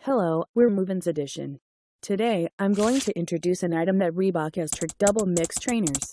Hello, we're MovinsEdition. Today, I'm going to introduce an item that Reebok Aztrek double mix trainers.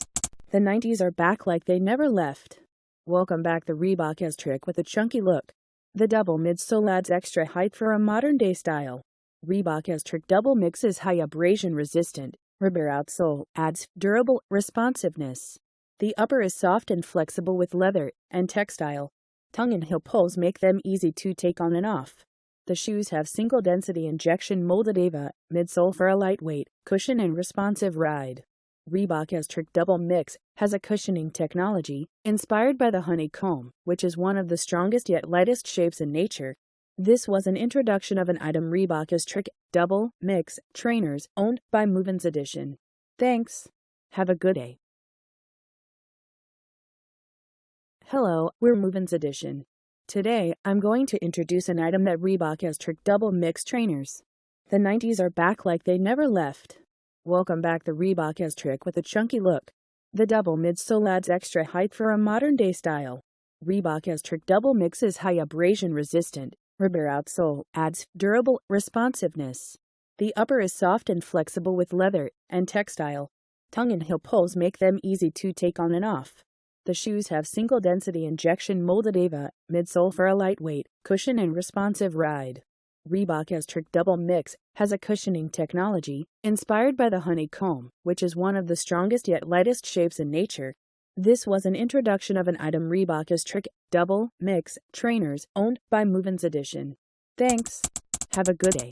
The 90s are back like they never left. Welcome back the Reebok Aztrek with a chunky look. The double midsole adds extra height for a modern-day style. Reebok Aztrek double mix is high abrasion resistant. Rubber outsole adds durable responsiveness. The upper is soft and flexible with leather and textile. Tongue and heel pulls make them easy to take on and off. The shoes have single-density injection-molded AVA midsole for a lightweight, cushion and responsive ride. Reebok Aztrek Double Mix has a cushioning technology inspired by the honeycomb, which is one of the strongest yet lightest shapes in nature. This was an introduction of an item Reebok Aztrek Double Mix trainers owned by MovinsEdition. Thanks. Have a good day. Hello, we're MovinsEdition. Today, I'm going to introduce an item that Reebok Aztrek double mix trainers. The 90s are back like they never left. Welcome back the Reebok Aztrek with a chunky look. The double midsole adds extra height for a modern-day style. Reebok Aztrek double mix is high abrasion resistant. Rubber outsole adds durable responsiveness. The upper is soft and flexible with leather and textile. Tongue and heel pulls make them easy to take on and off. The shoes have single-density injection-molded AVA midsole for a lightweight, cushion and responsive ride. Reebok Aztrek Double Mix has a cushioning technology inspired by the honeycomb, which is one of the strongest yet lightest shapes in nature. This was an introduction of an item Reebok Aztrek Double Mix trainers owned by MovinsEdition. Thanks. Have a good day.